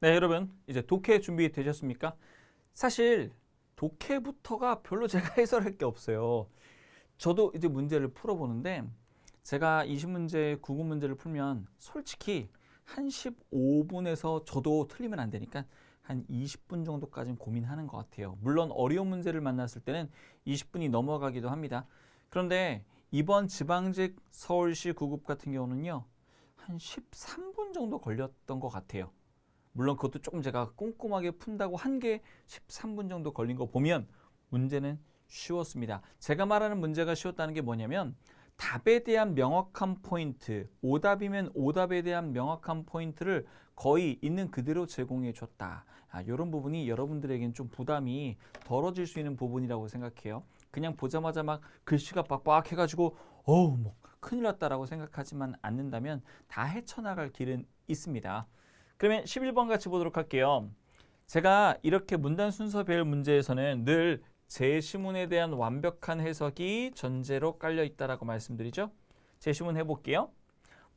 네, 여러분 이제 독해 준비되셨습니까? 사실 독해부터가 별로 제가 해설할 게 없어요. 저도 이제 문제를 풀어보는데 제가 20문제, 9구 문제를 풀면 솔직히 한 15분에서 저도 틀리면 안 되니까 한 20분 정도까지는 고민하는 것 같아요. 물론 어려운 문제를 만났을 때는 20분이 넘어가기도 합니다. 그런데 이번 지방직 서울시 9급 같은 경우는요. 한 13분 정도 걸렸던 것 같아요. 물론 그것도 조금 제가 꼼꼼하게 푼다고 한 게 13분 정도 걸린 거 보면 문제는 쉬웠습니다. 제가 말하는 문제가 쉬웠다는 게 뭐냐면 답에 대한 명확한 포인트, 오답이면 오답에 대한 명확한 포인트를 거의 있는 그대로 제공해 줬다. 이런 부분이 여러분들에겐 좀 부담이 덜어질 수 있는 부분이라고 생각해요. 그냥 보자마자 막 글씨가 빡빡 해가지고 어우 뭐 큰일 났다라고 생각하지만 않는다면 다 헤쳐나갈 길은 있습니다. 그러면 11번 같이 보도록 할게요. 제가 이렇게 문단 순서별 문제에서는 늘 제시문에 대한 완벽한 해석이 전제로 깔려 있다라고 말씀드리죠. 제시문 해볼게요.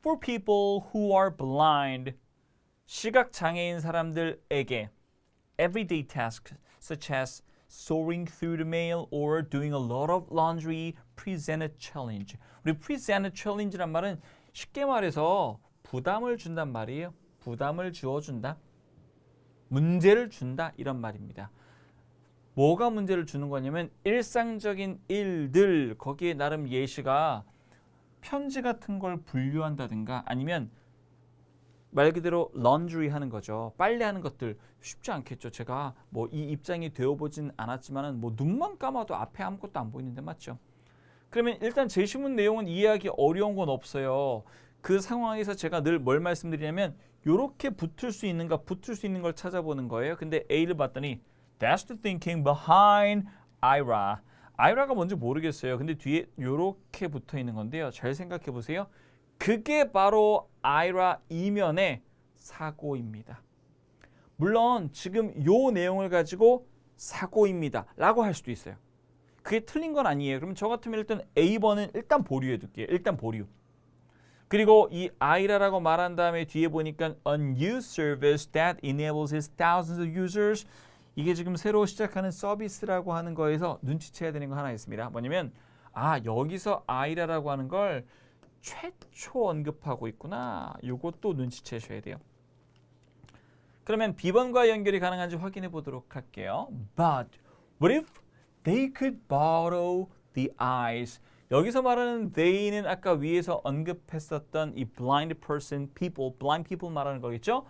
For people who are blind, 시각 장애인 사람들에게 everyday tasks such as sorting through the mail or doing a lot of laundry present a challenge. 우리 present a challenge란 말은 쉽게 말해서 부담을 준단 말이에요. 부담을 주어준다. 문제를 준다 이런 말입니다. 뭐가 문제를 주는 거냐면 일상적인 일들 거기에 나름 예시가 편지 같은 걸 분류한다든가 아니면 말 그대로 laundry 하는 거죠. 빨래하는 것들 쉽지 않겠죠. 제가 뭐 이 입장이 되어보진 않았지만은 뭐 눈만 감아도 앞에 아무것도 안 보이는데 맞죠? 그러면 일단 제시문 내용은 이해하기 어려운 건 없어요. 그 상황에서 제가 늘 뭘 말씀드리냐면 요렇게 붙을 수 있는가 붙을 수 있는 걸 찾아보는 거예요. 근데 A를 봤더니 That's the thinking behind IRA. IRA가 뭔지 모르겠어요. 근데 뒤에 요렇게 붙어 있는 건데요. 잘 생각해 보세요. 그게 바로 IRA 이면의 사고입니다. 물론 지금 요 내용을 가지고 사고입니다 라고 할 수도 있어요. 그게 틀린 건 아니에요. 그러면 저 같으면 일단 A번은 일단 보류해 둘게요. 일단 보류. 그리고 이 IRA라고 말한 다음에 뒤에 보니까 a new service that enables its thousands of users. 이게 지금 새로 시작하는 서비스라고 하는 거에서 눈치채야 되는 거 하나 있습니다. 뭐냐면 여기서 IRA라고 하는 걸 최초 언급하고 있구나. 요것도 눈치채셔야 돼요. 그러면 B번과 연결이 가능한지 확인해 보도록 할게요. But what if they could borrow the eyes? 여기서 말하는 they는 아까 위에서 언급했었던 이 blind person, people, blind people 말하는 거겠죠?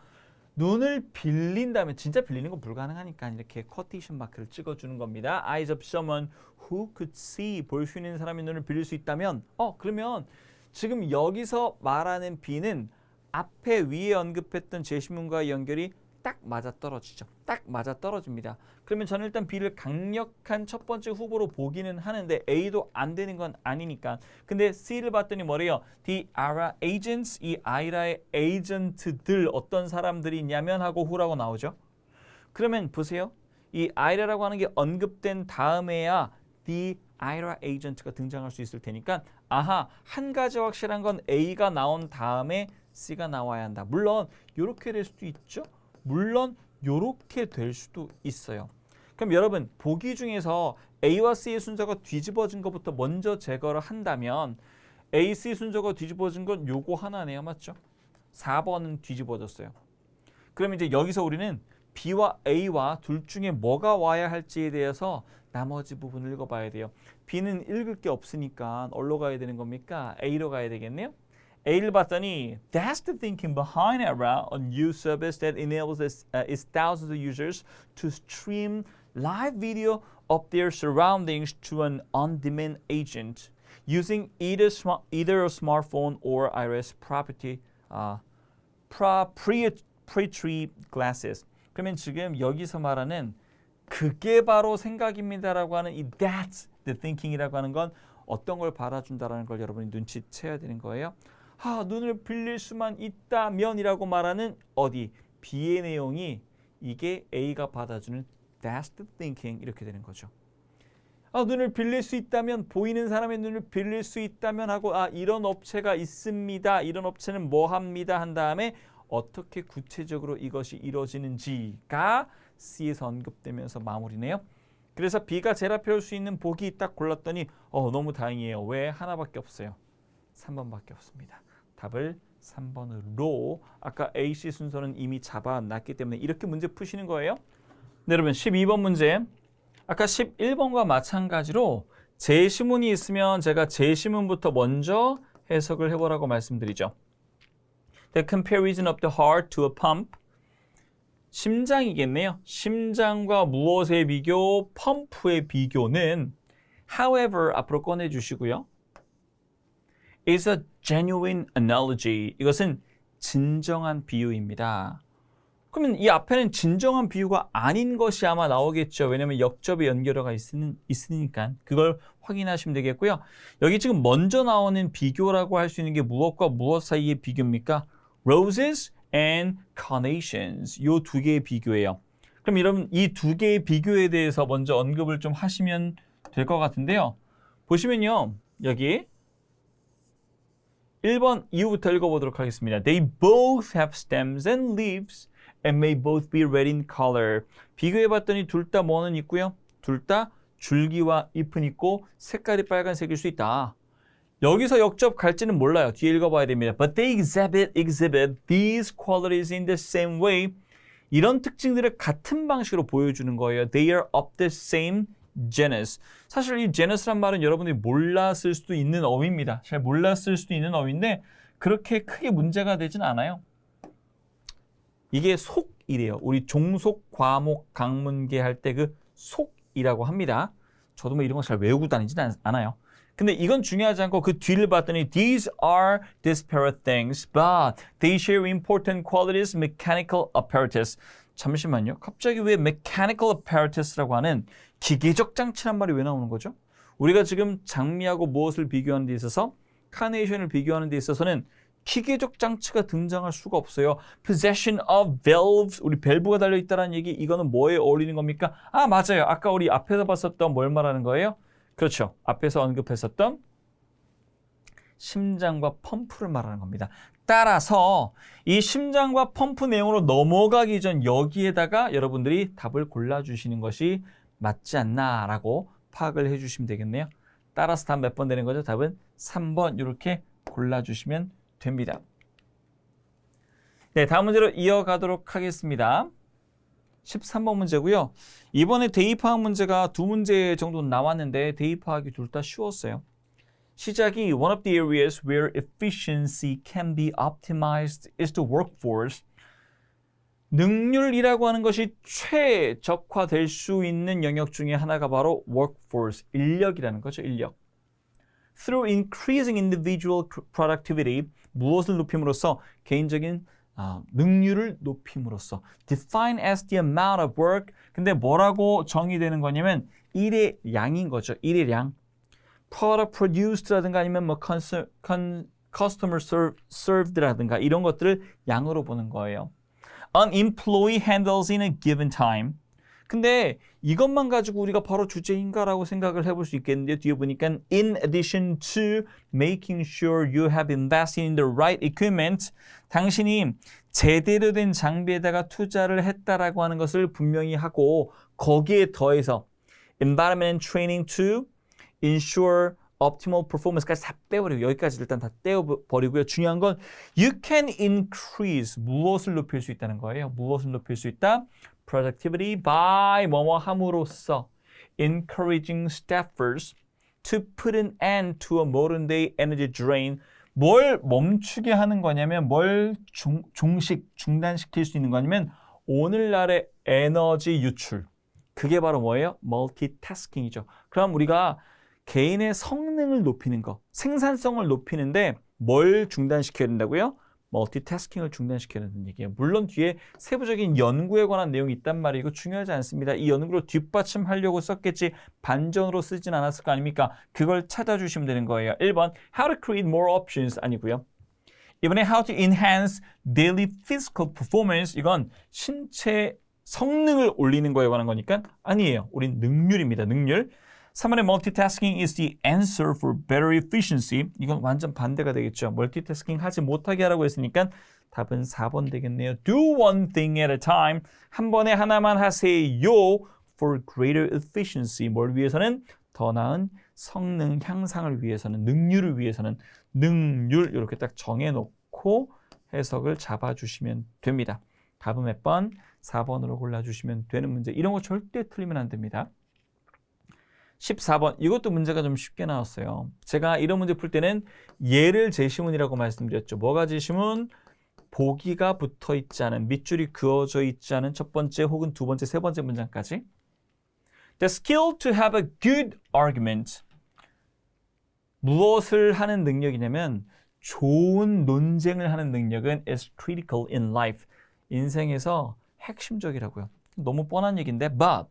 눈을 빌린다면 진짜 빌리는 건 불가능하니까 이렇게 쿼테이션 마크를 찍어주는 겁니다. Eyes of someone who could see, 볼 수 있는 사람이 눈을 빌릴 수 있다면 그러면 지금 여기서 말하는 B는 앞에 위에 언급했던 제시문과 연결이 딱 맞아떨어지죠. 딱 맞아떨어집니다. 그러면 저는 일단 B를 강력한 첫 번째 후보로 보기는 하는데 A도 안 되는 건 아니니까. 근데 C를 봤더니 뭐래요? The IRA agents, 이 IRA의 에이전트들 어떤 사람들이 있냐면 하고 who라고 나오죠. 그러면 보세요. 이 IRA라고 하는 게 언급된 다음에야 The IRA agent가 등장할 수 있을 테니까 한 가지 확실한 건 A가 나온 다음에 C가 나와야 한다. 물론 이렇게 될 수도 있죠. 물론 이렇게 될 수도 있어요. 그럼 여러분 보기 중에서 A와 C의 순서가 뒤집어진 것부터 먼저 제거를 한다면 A, C 순서가 뒤집어진 건 요거 하나네요. 맞죠? 4번은 뒤집어졌어요. 그럼 이제 여기서 우리는 B와 A와 둘 중에 뭐가 와야 할지에 대해서 나머지 부분을 읽어봐야 돼요. B는 읽을 게 없으니까 어디로 가야 되는 겁니까? A로 가야 되겠네요. A를 봤더니 That's the thinking behind IRA, a new service that enables its thousands of users to stream live video of their surroundings to an on-demand agent using either a smartphone or iOS proprietary glasses. 그러면 지금 여기서 말하는 그게 바로 생각입니다라고 하는 이 That's the thinking이라고 하는 건 어떤 걸 받아준다라는 걸 여러분이 눈치채야 되는 거예요. 눈을 빌릴 수만 있다면이라고 말하는 어디 B의 내용이 이게 A가 받아주는 That's the thinking 이렇게 되는 거죠. 눈을 빌릴 수 있다면 보이는 사람의 눈을 빌릴 수 있다면 하고 이런 업체가 있습니다. 이런 업체는 뭐 합니다 한 다음에 어떻게 구체적으로 이것이 이루어지는지가 C에서 언급되면서 마무리네요. 그래서 B가 제일 앞에 올 수 있는 보기 딱 골랐더니 너무 다행이에요. 왜? 하나밖에 없어요. 3번밖에 없습니다. 답을 3번으로 아까 A, C 순서는 이미 잡아놨기 때문에 이렇게 문제 푸시는 거예요. 네, 여러분 12번 문제. 아까 11번과 마찬가지로 제시문이 있으면 제가 제시문부터 먼저 해석을 해보라고 말씀드리죠. The comparison of the heart to a pump. 심장이겠네요. 심장과 무엇의 비교? 펌프의 비교는 however 앞으로 꺼내주시고요. is a genuine analogy. 이것은 진정한 비유입니다. 그러면 이 앞에는 진정한 비유가 아닌 것이 아마 나오겠죠. 왜냐하면 역접의 연결어가 있으니까 그걸 확인하시면 되겠고요. 여기 지금 먼저 나오는 비교라고 할 수 있는 게 무엇과 무엇 사이의 비교입니까? Roses and carnations. 이 두 개의 비교예요. 그럼 여러분 이 두 개의 비교에 대해서 먼저 언급을 좀 하시면 될 것 같은데요. 보시면요. 여기 1번 이후부터 읽어보도록 하겠습니다. They both have stems and leaves and may both be red in color. 비교해봤더니 둘 다 뭐는 있고요. 둘 다 줄기와 잎은 있고 색깔이 빨간색일 수 있다. 여기서 역접 갈지는 몰라요. 뒤에 읽어봐야 됩니다. But they exhibit these qualities in the same way. 이런 특징들을 같은 방식으로 보여주는 거예요. They are of the same genus. 사실 이 genus란 말은 여러분들이 몰랐을 수도 있는 어휘입니다. 잘 몰랐을 수도 있는 어휘인데 그렇게 크게 문제가 되진 않아요. 이게 속이래요. 우리 종속, 과목, 강문계 할 때 그 속이라고 합니다. 저도 뭐 이런 거 잘 외우고 다니진 않아요. 근데 이건 중요하지 않고 그 뒤를 봤더니 These are disparate things, but they share important qualities, mechanical apparatus. 잠시만요. 갑자기 왜 mechanical apparatus라고 하는 기계적 장치란 말이 왜 나오는 거죠? 우리가 지금 장미하고 무엇을 비교하는 데 있어서 카네이션을 비교하는 데 있어서는 기계적 장치가 등장할 수가 없어요. Possession of valves. 우리 밸브가 달려있다는 얘기 이거는 뭐에 어울리는 겁니까? 아 맞아요. 아까 우리 앞에서 봤었던 뭘 말하는 거예요? 그렇죠. 앞에서 언급했었던 심장과 펌프를 말하는 겁니다. 따라서 이 심장과 펌프 내용으로 넘어가기 전 여기에다가 여러분들이 답을 골라주시는 것이 맞지 않나라고 파악을 해주시면 되겠네요. 따라서 답 몇 번 되는 거죠? 답은 3번 이렇게 골라주시면 됩니다. 네, 다음 문제로 이어가도록 하겠습니다. 13번 문제고요. 이번에 대입파악 문제가 두 문제 정도 나왔는데 대입파악이 둘 다 쉬웠어요. 시작이 One of the areas where efficiency can be optimized is the workforce. 능률이라고 하는 것이 최적화될 수 있는 영역 중에 하나가 바로 workforce, 인력이라는 거죠. 인력. Through increasing individual productivity, 무엇을 높임으로써 개인적인 능률을 높임으로써 define as the amount of work. 근데 뭐라고 정의되는 거냐면 일의 양인 거죠. 일의 양. product produced라든가 아니면 뭐 customer served라든가 이런 것들을 양으로 보는 거예요. An employee handles in a given time. 근데 이것만 가지고 우리가 바로 주제인가라고 생각을 해볼 수 있겠는데요. 뒤에 보니까 in addition to making sure you have invested in the right equipment. 당신이 제대로 된 장비에다가 투자를 했다라고 하는 것을 분명히 하고 거기에 더해서 environment and training to ensure optimal performance까지 다 빼버리고 여기까지 일단 다 떼어버리고요. 중요한 건 you can increase 무엇을 높일 수 있다는 거예요. 무엇을 높일 수 있다? productivity by 뭐뭐 함으로써 encouraging staffers to put an end to a modern day energy drain. 뭘 멈추게 하는 거냐면 뭘 중단시킬 수 있는 거냐면 오늘날의 에너지 유출. 그게 바로 뭐예요? 멀티태스킹이죠. 그럼 우리가 개인의 성능을 높이는 거, 생산성을 높이는데 뭘 중단시켜야 된다고요? 멀티태스킹을 중단시켜야 된다는 얘기예요. 물론 뒤에 세부적인 연구에 관한 내용이 있단 말이고 중요하지 않습니다. 이 연구로 뒷받침하려고 썼겠지 반전으로 쓰진 않았을 거 아닙니까? 그걸 찾아주시면 되는 거예요. 1번 How to create more options 아니고요. 이번에 How to enhance daily physical performance 이건 신체 성능을 올리는 거에 관한 거니까 아니에요. 우린 능률입니다. 능률. 3번의 multitasking is the answer for better efficiency. 이건 완전 반대가 되겠죠. 멀티태스킹 하지 못하게 하라고 했으니까 답은 4번 되겠네요. Do one thing at a time. 한 번에 하나만 하세요. For greater efficiency. 뭘 위해서는? 더 나은 성능 향상을 위해서는, 능률을 위해서는, 능률 이렇게 딱 정해놓고 해석을 잡아주시면 됩니다. 답은 몇 번? 4번으로 골라주시면 되는 문제. 이런 거 절대 틀리면 안 됩니다. 14번. 이것도 문제가 좀 쉽게 나왔어요. 제가 이런 문제 풀 때는 예를 제시문이라고 말씀드렸죠. 뭐가 제시문? 보기가 붙어 있지 않은, 밑줄이 그어져 있지 않은 첫 번째 혹은 두 번째, 세 번째 문장까지. The skill to have a good argument. 무엇을 하는 능력이냐면 좋은 논쟁을 하는 능력은 is critical in life. 인생에서 핵심적이라고요. 너무 뻔한 얘기인데 but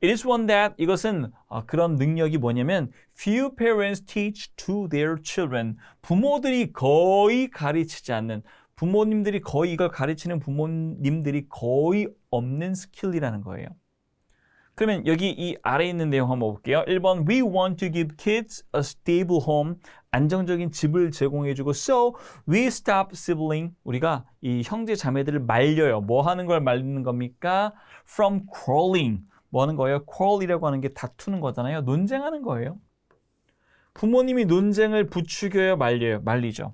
it is one that 이것은 그런 능력이 뭐냐면 few parents teach to their children. 부모들이 거의 가르치지 않는, 부모님들이 거의 이걸 가르치는 부모님들이 거의 없는 스킬이라는 거예요. 그러면 여기 이 아래에 있는 내용 한번 볼게요. 1번 We want to give kids a stable home. 안정적인 집을 제공해주고 So we stop sibling. 우리가 이 형제 자매들을 말려요. 뭐 하는 걸 말리는 겁니까? From quarreling. 뭐 하는 거예요? quarrel이라고 하는 게 다투는 거잖아요. 논쟁하는 거예요. 부모님이 논쟁을 부추겨요? 말려요? 말리죠.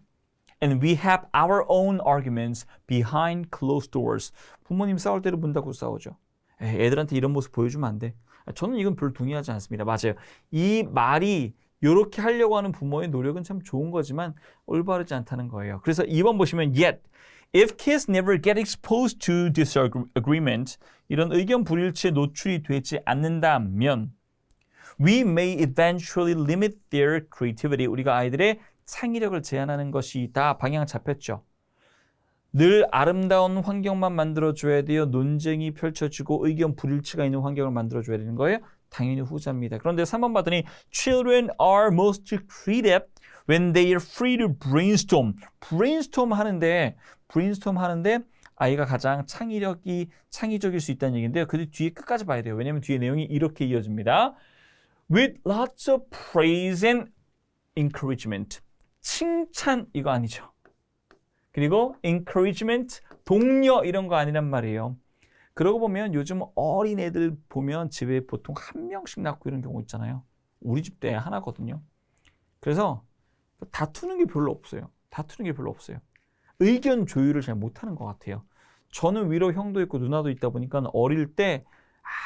And we have our own arguments behind closed doors. 부모님 싸울 때를 문 닫고 싸우죠. 애들한테 이런 모습 보여주면 안 돼. 저는 이건 별로 동의하지 않습니다. 맞아요. 이 말이 이렇게 하려고 하는 부모의 노력은 참 좋은 거지만 올바르지 않다는 거예요. 그래서 2번 보시면 yet if kids never get exposed to disagreement 이런 의견 불일치에 노출이 되지 않는다면 we may eventually limit their creativity. 우리가 아이들의 창의력을 제한하는 것이 다 방향 잡혔죠. 늘 아름다운 환경만 만들어줘야 돼요. 논쟁이 펼쳐지고 의견 불일치가 있는 환경을 만들어줘야 되는 거예요. 당연히 후자입니다. 그런데 3번 봤더니 Children are most creative when they are free to brainstorm. brainstorm 하는데 아이가 가장 창의적일 수 있다는 얘기인데요. 그 뒤에 끝까지 봐야 돼요. 왜냐하면 뒤에 내용이 이렇게 이어집니다. With lots of praise and encouragement. 칭찬 이거 아니죠. 그리고 encouragement, 독려 이런 거 아니란 말이에요. 그러고 보면 요즘 어린애들 보면 집에 보통 한 명씩 낳고 이런 경우 있잖아요. 우리 집 때 하나거든요. 그래서 다투는 게 별로 없어요. 의견 조율을 잘 못하는 것 같아요. 저는 위로 형도 있고 누나도 있다 보니까 어릴 때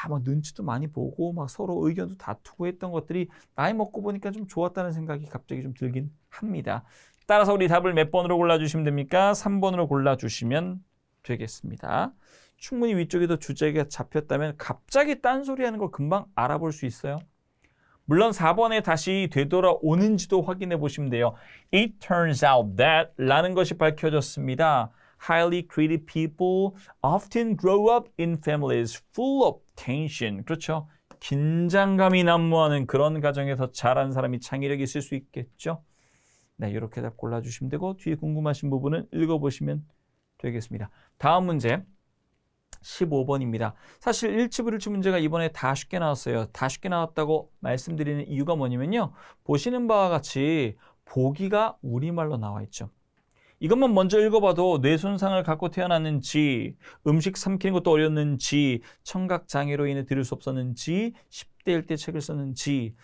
막 눈치도 많이 보고 막 서로 의견도 다투고 했던 것들이 나이 먹고 보니까 좀 좋았다는 생각이 갑자기 좀 들긴 합니다. 따라서 우리 답을 몇 번으로 골라주시면 됩니까? 3번으로 골라주시면 되겠습니다. 충분히 위쪽에도 주제가 잡혔다면 갑자기 딴소리하는 걸 금방 알아볼 수 있어요. 물론 4번에 다시 되돌아오는지도 확인해 보시면 돼요. It turns out that 라는 것이 밝혀졌습니다. Highly creative people often grow up in families full of tension. 그렇죠. 긴장감이 난무하는 그런 가정에서 자란 사람이 창의력이 있을 수 있겠죠. 네, 이렇게 답 골라주시면 되고 뒤에 궁금하신 부분은 읽어보시면 되겠습니다. 다음 문제 15번입니다. 사실 1치, 1치 문제가 이번에 다 쉽게 나왔어요. 다 쉽게 나왔다고 말씀드리는 이유가 뭐냐면요. 보시는 바와 같이 보기가 우리말로 나와 있죠. 이것만 먼저 읽어봐도 뇌 손상을 갖고 태어났는지, 음식 삼키는 것도 어렸는지, 청각장애로 인해 들을 수 없었는지, 10대일 때 책을 썼는지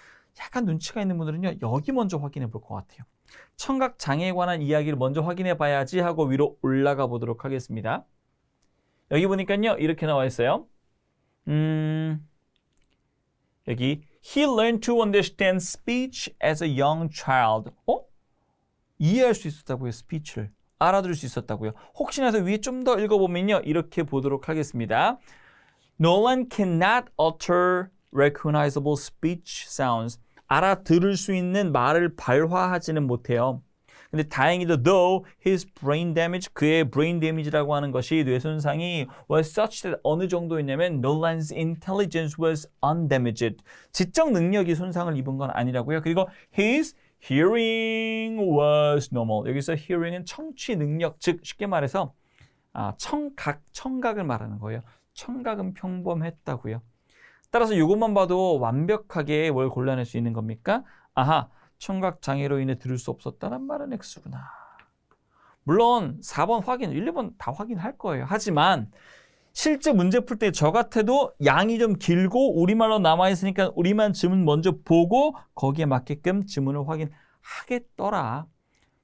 약간 눈치가 있는 분들은요. 여기 먼저 확인해 볼 것 같아요. 청각장애에 관한 이야기를 먼저 확인해 봐야지 하고 위로 올라가 보도록 하겠습니다. 여기 보니까요. 이렇게 나와 있어요. 여기 He learned to understand speech as a young child. 이해할 수 있었다고요. 스피치를. 알아들을 수 있었다고요. 혹시나 해서 위에 좀 더 읽어보면요. 이렇게 보도록 하겠습니다. Nolan cannot utter recognizable speech sounds. 알아들을 수 있는 말을 발화하지는 못해요. 근데 다행히도 though his brain damage, 그의 brain damage라고 하는 것이 뇌 손상이 was such that 어느 정도였냐면 Nolan's intelligence was undamaged. 지적 능력이 손상을 입은 건 아니라고요. 그리고 his hearing was normal. 여기서 hearing은 청취 능력, 즉 쉽게 말해서 청각을 말하는 거예요. 청각은 평범했다고요. 따라서 이것만 봐도 완벽하게 뭘 골라낼 수 있는 겁니까? 아하, 청각 장애로 인해 들을 수 없었다는 말은 X구나. 물론 4번 확인, 1, 2번 다 확인할 거예요. 하지만 실제 문제 풀 때 저 같아도 양이 좀 길고 우리말로 남아있으니까 우리만 지문 먼저 보고 거기에 맞게끔 지문을 확인하겠더라.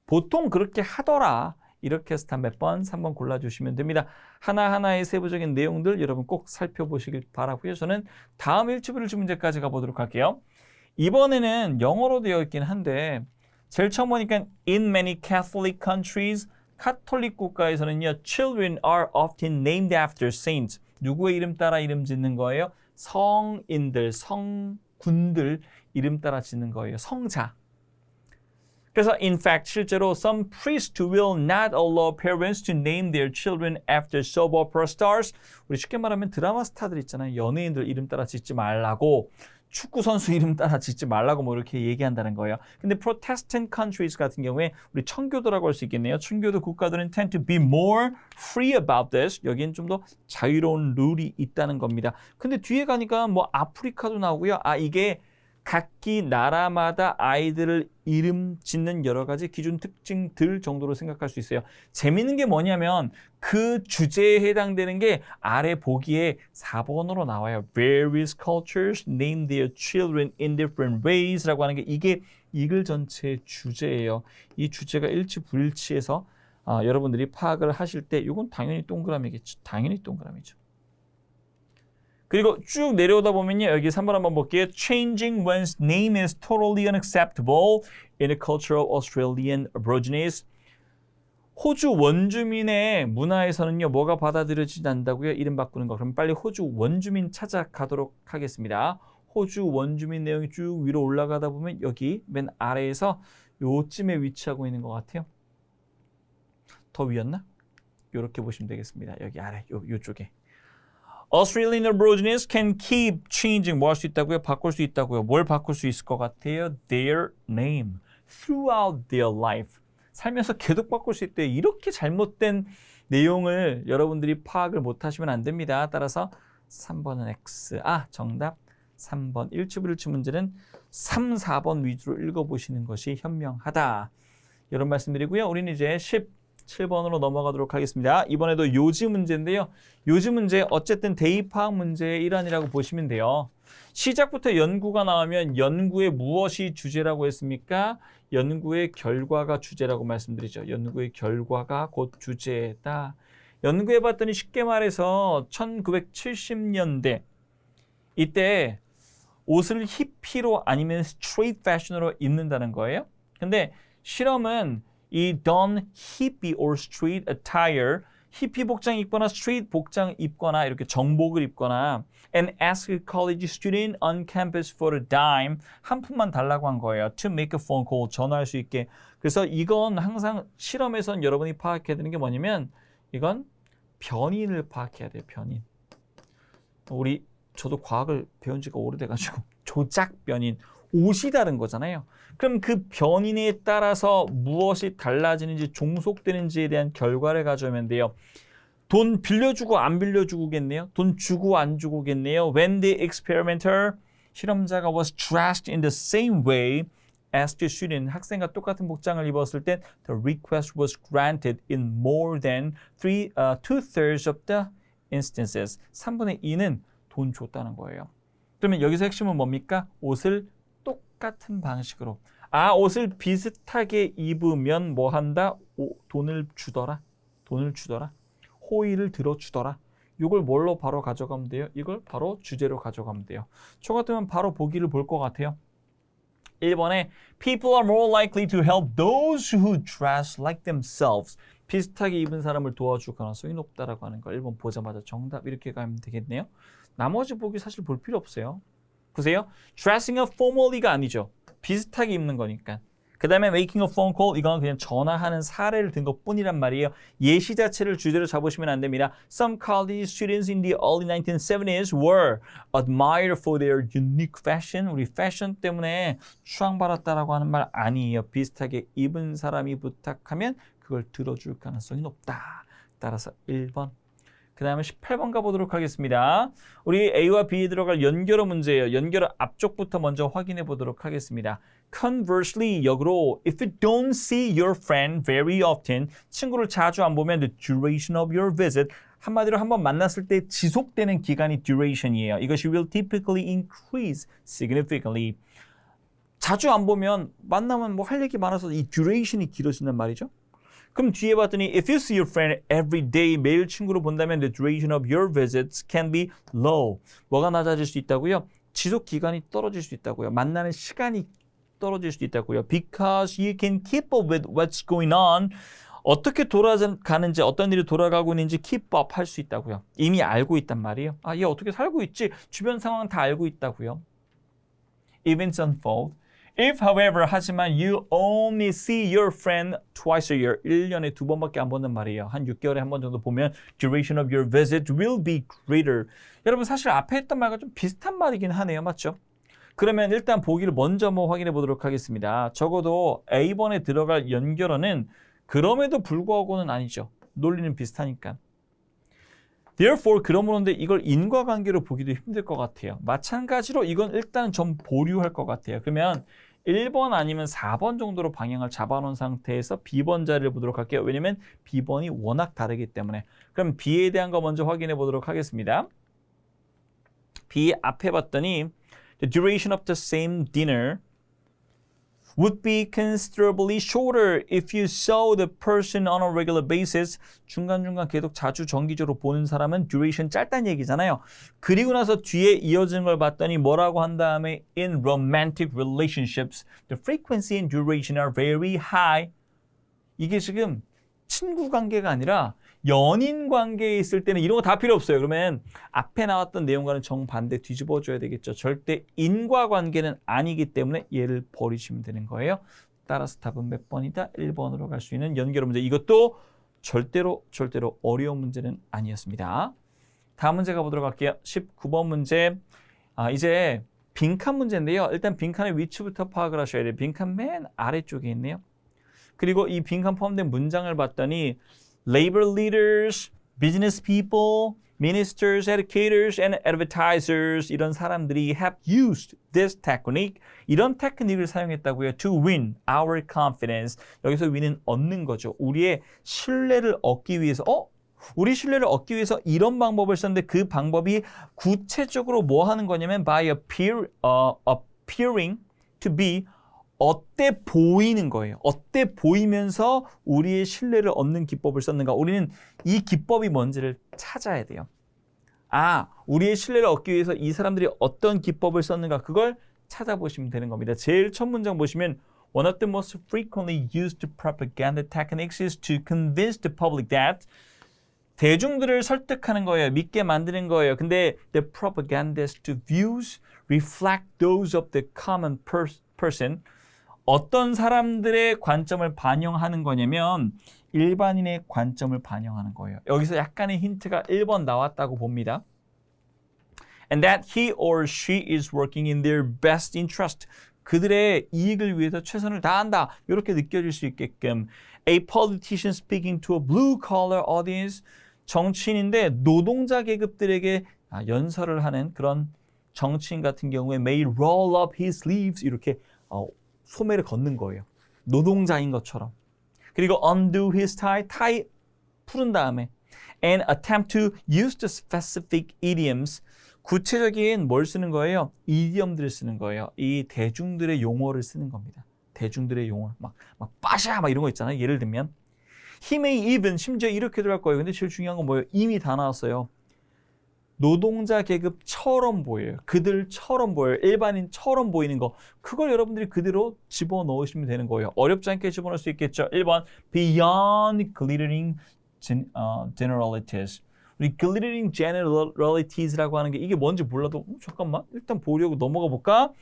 보통 그렇게 하더라. 이렇게 해서 다 몇 번, 3번 골라주시면 됩니다. 하나하나의 세부적인 내용들 여러분 꼭 살펴보시길 바라고요. 저는 다음 일치불일치 문제까지 가보도록 할게요. 이번에는 영어로 되어 있긴 한데 제일 처음 보니까 in many Catholic countries 카톨릭 국가에서는요 children are often named after saints. 누구의 이름 따라 이름 짓는 거예요? 성인들, 성군들 이름 따라 짓는 거예요. 성자. 그래서 in fact 실제로 some priests will not allow parents to name their children after soap opera stars. 우리 쉽게 말하면 드라마 스타들 있잖아요. 연예인들 이름 따라 짓지 말라고. 축구 선수 이름 따라 짓지 말라고 뭐 이렇게 얘기한다는 거예요. 근데 Protestant countries 같은 경우에 우리 청교도라고 할 수 있겠네요. 청교도 국가들은 tend to be more free about this. 여기는 좀 더 자유로운 룰이 있다는 겁니다. 근데 뒤에 가니까 뭐 아프리카도 나오고요. 이게 각기 나라마다 아이들을 이름 짓는 여러 가지 기준 특징들 정도로 생각할 수 있어요. 재밌는 게 뭐냐면 그 주제에 해당되는 게 아래 보기에 4번으로 나와요. Various cultures name their children in different ways 라고 하는 게 이게 이 글 전체의 주제예요. 이 주제가 일치불일치해서 여러분들이 파악을 하실 때 이건 당연히 동그라미겠죠. 당연히 동그라미죠. 그리고 쭉 내려오다 보면요. 여기 3번 한번 볼게요. Changing one's name is totally unacceptable in the culture of Australian Aborigines. 호주 원주민의 문화에서는요. 뭐가 받아들여지지 않는다고요? 이름 바꾸는 거. 그럼 빨리 호주 원주민 찾아가도록 하겠습니다. 호주 원주민 내용이 쭉 위로 올라가다 보면 여기 맨 아래에서 요쯤에 위치하고 있는 것 같아요. 더 위였나? 이렇게 보시면 되겠습니다. 여기 아래 요쪽에. Australian Aborigines can keep changing. 뭐 할 수 있다고요? 바꿀 수 있다고요. 뭘 바꿀 수 있을 것 같아요? Their name throughout their life. 살면서 계속 바꿀 수 있대요. 이렇게 잘못된 내용을 여러분들이 파악을 못하시면 안 됩니다. 따라서 3번은 X. 정답 3번. 일치불일치 문제는 3, 4번 위주로 읽어보시는 것이 현명하다. 이런 말씀드리고요. 우리는 이제 17번으로 넘어가도록 하겠습니다. 이번에도 요지 문제인데요. 요지 문제 어쨌든 대입파악 문제의 일환이라고 보시면 돼요. 시작부터 연구가 나오면 연구의 무엇이 주제라고 했습니까? 연구의 결과가 주제라고 말씀드리죠. 연구의 결과가 곧 주제다. 연구해봤더니 쉽게 말해서 1970년대 이때 옷을 히피로 아니면 스트레이트 패션으로 입는다는 거예요. 근데 실험은 이 done hippie or street attire, 히피 복장 입거나 스트레이트 복장 입거나 이렇게 정복을 입거나 and ask a college student on campus for a dime, 한 푼만 달라고 한 거예요. To make a phone call, 전화할 수 있게. 그래서 이건 항상 실험에선 여러분이 파악해야 되는 게 뭐냐면 이건 변인을 파악해야 돼요. 변인. 저도 과학을 배운 지가 오래돼가지고 조작 변인. 옷이 다른 거잖아요. 그럼 그 변인에 따라서 무엇이 달라지는지 종속되는지에 대한 결과를 가져오면 돼요. 돈 빌려주고 안 빌려주고겠네요. 돈 주고 안 주고겠네요. When the experimenter, 실험자가 was dressed in the same way as the student, 학생과 똑같은 복장을 입었을 때 the request was granted in more than 2/3 of the instances. 3분의 2는 돈 줬다는 거예요. 그러면 여기서 핵심은 뭡니까? 옷을 똑같은 방식으로. 옷을 비슷하게 입으면 뭐 한다? 돈을 주더라. 돈을 주더라. 호의를 들어주더라. 이걸 뭘로 바로 가져가면 돼요? 이걸 바로 주제로 가져가면 돼요. 저 같으면 바로 보기를 볼 것 같아요. 1번에 People are more likely to help those who dress like themselves. 비슷하게 입은 사람을 도와줄 가능성이 높다라고 하는 거. 1번 보자마자 정답 이렇게 가면 되겠네요. 나머지 보기 사실 볼 필요 없어요. 보세요. Dressing up formally가 아니죠. 비슷하게 입는 거니까. 그 다음에 making a phone call, 이건 그냥 전화하는 사례를 든 것뿐이란 말이에요. 예시 자체를 주제로 잡으시면 안 됩니다. Some college students in the early 1970s were admired for their unique fashion. 우리 패션 때문에 추앙받았다라고 하는 말 아니에요. 비슷하게 입은 사람이 부탁하면 그걸 들어줄 가능성이 높다. 따라서 1번. 그 그 다음에 18번 가보도록 하겠습니다. 우리 A와 B에 들어갈 연결어 문제예요. 연결어 앞쪽부터 먼저 확인해 보도록 하겠습니다. Conversely, 역으로 if you don't see your friend very often, 친구를 자주 안 보면 the duration of your visit, 한마디로 한번 만났을 때 지속되는 기간이 duration이에요. 이것이 will typically increase significantly. 자주 안 보면 만나면 뭐 할 얘기 많아서 이 duration이 길어진단 말이죠. 그럼 뒤에 봤더니 if you see your friend every day, 매일 친구를 본다면 the duration of your visits can be low. 뭐가 낮아질 수 있다고요? 지속 기간이 떨어질 수 있다고요. 만나는 시간이 떨어질 수 있다고요. Because you can keep up with what's going on. 어떻게 돌아가는지, 어떤 일이 돌아가고 있는지 keep up 할 수 있다고요. 이미 알고 있단 말이에요. 아, 얘 어떻게 살고 있지? 주변 상황 다 알고 있다고요. Events unfold. If, however, 하지만 you only see your friend twice a year, 1년에 2번밖에 안 본단 말이에요. 한 6개월에 한 번 정도 보면 duration of your visit will be greater. 여러분 사실 앞에 했던 말과 좀 비슷한 말이긴 하네요. 맞죠? 그러면 일단 보기를 먼저 한번 확인해 보도록 하겠습니다. 적어도 A번에 들어갈 연결어는 그럼에도 불구하고는 아니죠. 논리는 비슷하니까. Therefore, 그러므로인데 이걸 인과관계로 보기도 힘들 것 같아요. 마찬가지로 이건 일단 좀 보류할 것 같아요. 그러면 1번 아니면 4번 정도로 방향을 잡아놓은 상태에서 B번 자리를 보도록 할게요. 왜냐면 B번이 워낙 다르기 때문에. 그럼 B에 대한 거 먼저 확인해 보도록 하겠습니다. B 앞에 봤더니 The duration of the same dinner would be considerably shorter if you saw the person on a regular basis. 중간중간 계속 자주 정기적으로 보는 사람은 duration 짧다는 얘기잖아요. 그리고 나서 뒤에 이어지는 걸 봤더니 뭐라고 한 다음에 in romantic relationships, the frequency and duration are very high. 이게 지금 친구 관계가 아니라 연인 관계에 있을 때는 이런 거 다 필요 없어요. 그러면 앞에 나왔던 내용과는 정반대 뒤집어줘야 되겠죠. 절대 인과관계는 아니기 때문에 얘를 버리시면 되는 거예요. 따라서 답은 몇 번이다? 1번으로 갈 수 있는 연결 문제. 이것도 절대로 어려운 문제는 아니었습니다. 다음 문제 가보도록 할게요. 19번 문제. 이제 빈칸 문제인데요. 일단 빈칸의 위치부터 파악을 하셔야 돼요. 빈칸 맨 아래쪽에 있네요. 그리고 이 빈칸 포함된 문장을 봤더니 labor leaders, business people, ministers, educators, and advertisers 이런 사람들이 have used this technique. 이런 테크닉을 사용했다고요. To win our confidence. 여기서 win은 얻는 거죠. 우리의 신뢰를 얻기 위해서 우리 신뢰를 얻기 위해서 이런 방법을 썼는데 그 방법이 구체적으로 뭐 하는 거냐면 by appearing to be 어때 보이는 거예요. 어때 보이면서 우리의 신뢰를 얻는 기법을 썼는가. 우리는 이 기법이 뭔지를 찾아야 돼요. 우리의 신뢰를 얻기 위해서 이 사람들이 어떤 기법을 썼는가. 그걸 찾아보시면 되는 겁니다. 제일 첫 문장 보시면 One of the most frequently used propaganda techniques is to convince the public that 대중들을 설득하는 거예요. 믿게 만드는 거예요. 근데 the propagandist views reflect those of the common person. 어떤 사람들의 관점을 반영하는 거냐면 일반인의 관점을 반영하는 거예요. 여기서 약간의 힌트가 1번 나왔다고 봅니다. And that he or she is working in their best interest. 그들의 이익을 위해서 최선을 다한다. 이렇게 느껴질 수 있게끔. A politician speaking to a blue-collar audience. 정치인인데 노동자 계급들에게 연설을 하는 그런 정치인 같은 경우에 may roll up his sleeves. 이렇게 소매를 걷는 거예요. 노동자인 것처럼. 그리고 undo his tie 풀은 다음에 and attempt to use the specific idioms. 구체적인 뭘 쓰는 거예요? 이디엄들을 쓰는 거예요. 이 대중들의 용어를 쓰는 겁니다. 대중들의 용어. 막 빠샤 막 이런 거 있잖아요. 예를 들면 he may even 심지어 이렇게 들어갈 거예요. 근데 제일 중요한 건 뭐예요? 이미 다 나왔어요. 노동자 계급처럼 보여요. 그들처럼 보여요. 일반인처럼 보이는 거. 그걸 여러분들이 그대로 집어넣으시면 되는 거예요. 어렵지 않게 집어넣을 수 있겠죠. 1번 Beyond glittering generalities. 우리 glittering generalities라고 하는 게 이게 뭔지 몰라도 잠깐만 일단 보려고 넘어가 볼까?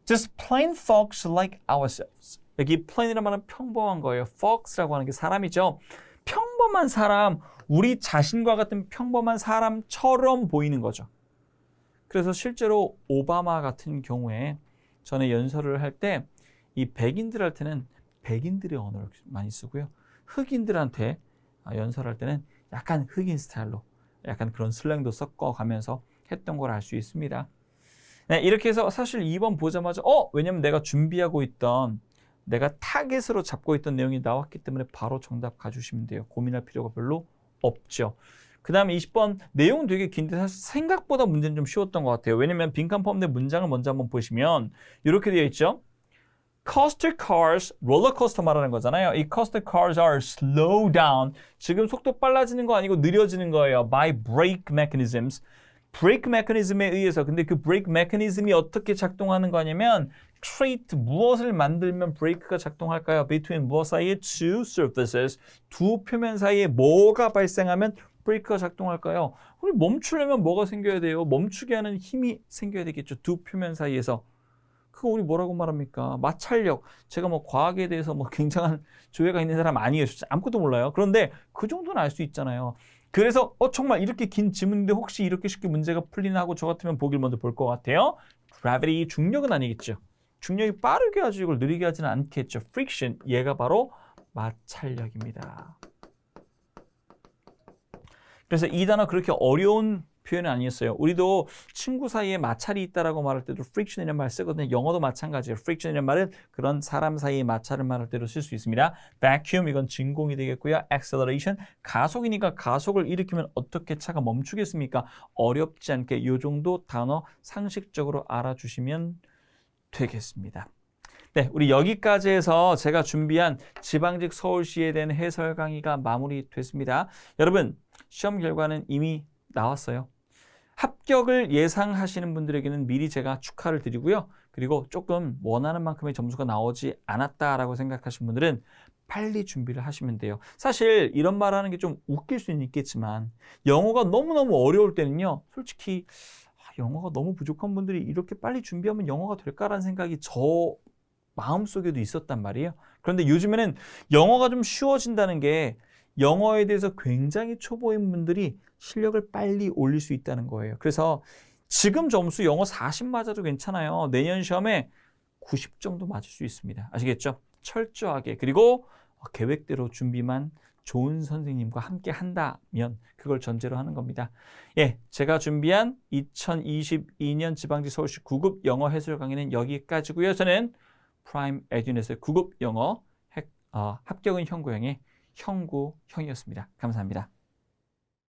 Just plain folks like ourselves. 여기 plain이라는 말은 평범한 거예요. folks라고 하는 게 사람이죠. 평범한 사람, 우리 자신과 같은 평범한 사람처럼 보이는 거죠. 그래서 실제로 오바마 같은 경우에 전에 연설을 할 때 이 백인들한테는 백인들의 언어를 많이 쓰고요. 흑인들한테 연설할 때는 약간 흑인 스타일로 약간 그런 슬랭도 섞어가면서 했던 걸 알 수 있습니다. 네, 이렇게 해서 사실 2번 보자마자 왜냐면 내가 준비하고 있던 내가 타겟으로 잡고 있던 내용이 나왔기 때문에 바로 정답 가주시면 돼요. 고민할 필요가 별로 없죠. 그 다음에 20번 내용은 되게 긴데 사실 생각보다 문제는 좀 쉬웠던 것 같아요. 왜냐면 빈칸 포함된 문장을 먼저 한번 보시면 이렇게 되어 있죠. Coaster cars, 롤러코스터 말하는 거잖아요. 이 coaster cars are slow down. 지금 속도 빨라지는 거 아니고 느려지는 거예요. By brake mechanisms. 브레이크 메커니즘에 의해서. 근데 그 브레이크 메커니즘이 어떻게 작동하는 거냐면 trait, 무엇을 만들면 브레이크가 작동할까요? Between 무엇 사이에 two surfaces, 두 표면 사이에 뭐가 발생하면 브레이크가 작동할까요? 우리 멈추려면 뭐가 생겨야 돼요? 멈추게 하는 힘이 생겨야 되겠죠. 두 표면 사이에서. 그거 우리 뭐라고 말합니까? 마찰력. 제가 뭐 과학에 대해서 뭐 굉장한 조예가 있는 사람 아니에요. 진짜 아무것도 몰라요. 그런데 그 정도는 알 수 있잖아요. 그래서 정말 이렇게 긴 지문인데 혹시 이렇게 쉽게 문제가 풀리나 하고 저 같으면 보기를 먼저 볼 것 같아요. Gravity, 중력은 아니겠죠. 중력이 빠르게 하죠. 이걸 느리게 하지는 않겠죠. Friction, 얘가 바로 마찰력입니다. 그래서 이 단어 그렇게 어려운 표현은 아니었어요. 우리도 친구 사이에 마찰이 있다라고 말할 때도 friction이라는 말 쓰거든요. 영어도 마찬가지예요. friction이라는 말은 그런 사람 사이의 마찰을 말할 때도 쓸 수 있습니다. vacuum, 이건 진공이 되겠고요. acceleration, 가속이니까 가속을 일으키면 어떻게 차가 멈추겠습니까? 어렵지 않게 이 정도 단어 상식적으로 알아주시면 되겠습니다. 네, 우리 여기까지 해서 제가 준비한 지방직 서울시에 대한 해설 강의가 마무리됐습니다. 여러분, 시험 결과는 이미 나왔어요. 합격을 예상하시는 분들에게는 미리 제가 축하를 드리고요. 그리고 조금 원하는 만큼의 점수가 나오지 않았다라고 생각하시는 분들은 빨리 준비를 하시면 돼요. 사실 이런 말 하는 게 좀 웃길 수는 있겠지만 영어가 너무너무 어려울 때는요. 솔직히 영어가 너무 부족한 분들이 이렇게 빨리 준비하면 영어가 될까라는 생각이 저 마음속에도 있었단 말이에요. 그런데 요즘에는 영어가 좀 쉬워진다는 게 영어에 대해서 굉장히 초보인 분들이 실력을 빨리 올릴 수 있다는 거예요. 그래서 지금 점수 영어 40 맞아도 괜찮아요. 내년 시험에 90 정도 맞을 수 있습니다. 아시겠죠? 철저하게. 그리고 계획대로 준비만 좋은 선생님과 함께 한다면 그걸 전제로 하는 겁니다. 예, 제가 준비한 2022년 지방직 서울시 9급 영어 해설 강의는 여기까지고요. 저는 프라임 에듀넷의 9급 영어 합격은 형구형의 형구형이었습니다. 감사합니다.